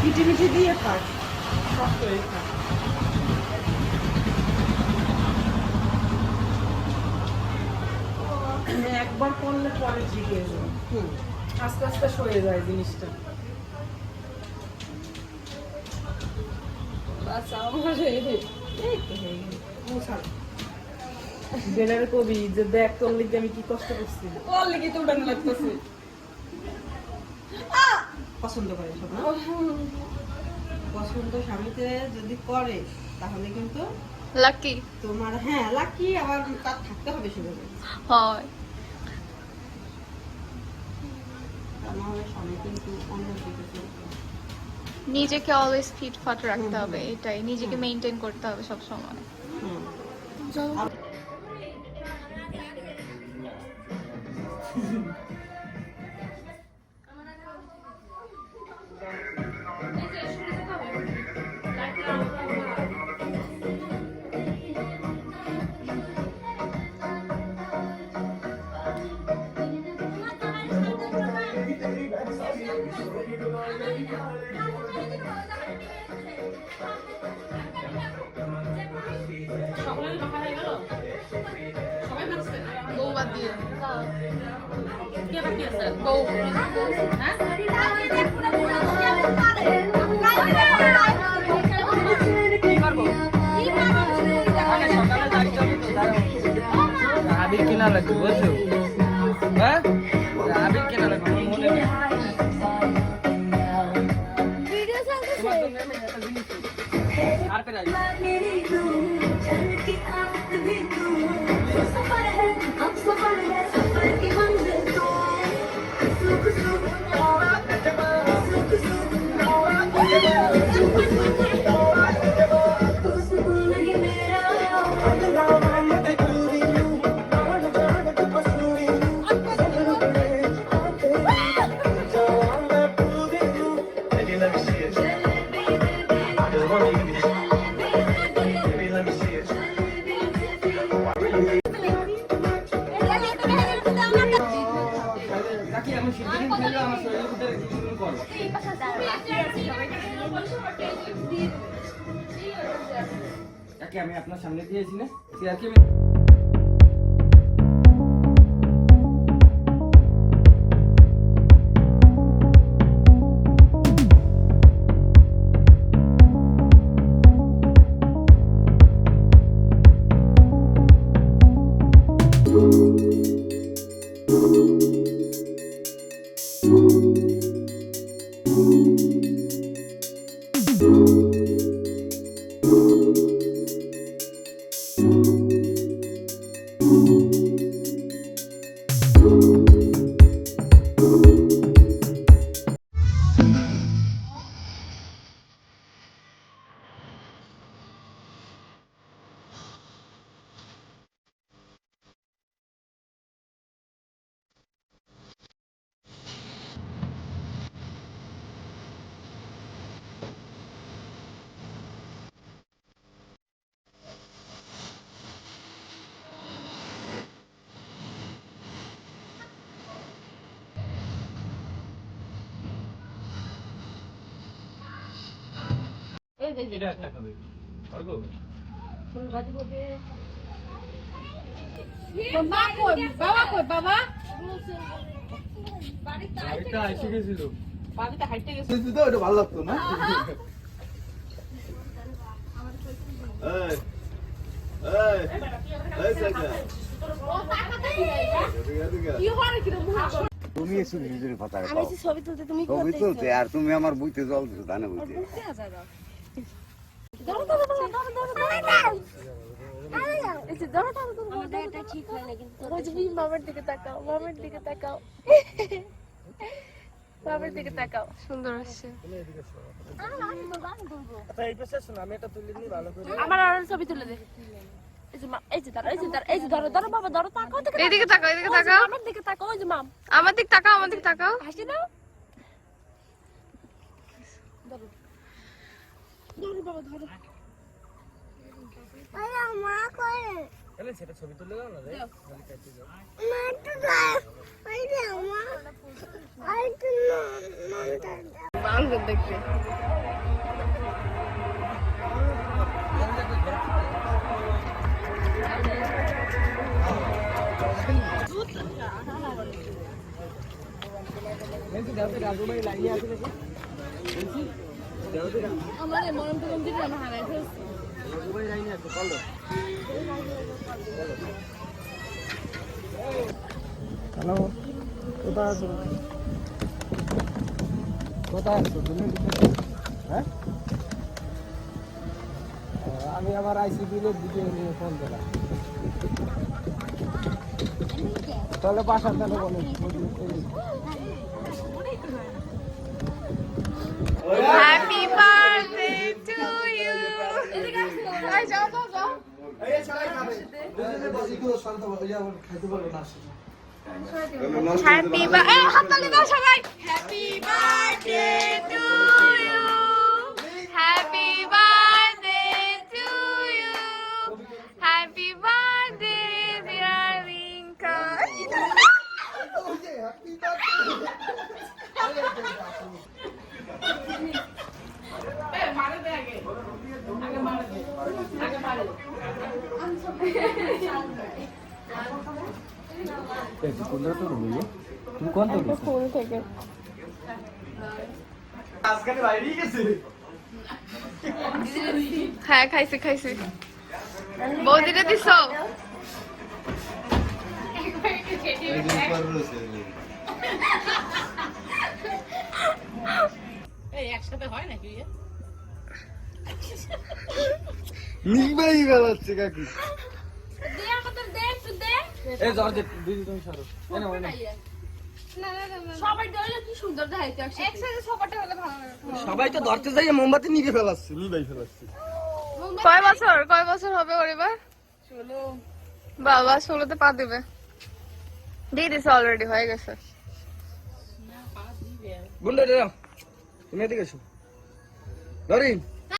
মিটি মিটি দিয়ে খাক, শক্ত হয়ে খাক। একবার করলে পরে ঠিক হয়ে যাবে। আস্তে আস্তে সরে যায় জিনিসটা। বেলার কবি যে দেখ তোর লিগে আমি কি কষ্ট করছি, তোর লিগে তো উড়ান লাগতেছে। পছন্দ করে সব না? পছন্দ স্বামীতে যদি করে তাহলে কিন্তু লাকি তোমার, হ্যাঁ লাকি, আবার তার থাকতে হবে সেভাবে। হয় আমার স্বামী কিন্তু অন্য দিকে চলবে। নিজেকে অলওয়েজ ফিট ফাট রাখতে হবে, এটাই নিজেকে মেইনটেইন করতে হবে সব সময়। বৌবাদ দিয়ে বউ আবির কেনা লাগবে বুঝছো? হ্যাঁ আবির কেনা লাগবে মনে নেই। আর পেরা আমি আপনার সামনে দিয়েছি না চেয়ারকে ভালো লাগতো না? তুমি ছবি তুলতে আর তুমি আমার বুঝতে জল দিছো ধানে বুঝতে মামার দিকে তাকাও, মামার দিকে তাকাও, মামার দিকে তাকাও, সুন্দর আসছে। আমার আর ছবি তুলে দে। এদিকে তাকাও, এদিকে তাকাও, আমার দিকে তাকাও, ওই যে মাম আমার দিকে তাকাও, আমার দিকে তাকাও, হাসি দাও। ধরো ধরো বাবা ধরো। আরে মা কই? এলে সেটা ছবি তুলে দাও না রে। খালি কাটতে যাও। মা তো দাও। আরে মা। আরে তো না। বাল দেখতে। বেশি দাও রাজু ভাই লাগিয়ে আছে নাকি বেশি দাও তো আমারে মরম তো কমতি না হারাই ফেলছি রাজু ভাই লাইনে আছে বলো হ্যালো কোথায় আছো কোথায় আছো তুমি হ্যাঁ আমি আমার আইসিবিলের দিকে নিয়ে ফোন দিলাম তাহলে বাসার তাহলে বলো হ্যাপি বার্থডে টু ইউ আই যাও যাও যাও হ্যাপি বার্থডে হাততালি দাও সবাই happy birthday to you happy birthday to you happy birthday dear Rinka তুমি কোন তো ফোন থেকে হ্যাঁ খাইছি খাইছি বৌদিটা দিছ নিবাই গেলাচ্ছে কাকি এই জর্জ দিদি তুমি সরো এনে ওনে সবাই ধরলে কি সুন্দর দেখাইতে একসাথে সবারটা হলে ভালো লাগে সবাই তো ধরতে যাই মোমবাতি নিভে ফেলাচ্ছে নিবাই ফেলাচ্ছে কয় বছর হবে ওর এবার 16 বাবা 16তে পা দিবে দিয়ে দিছে অলরেডি হয়ে গেছে গুন্ডা দাও তুমি এদিকে এসো ধরিন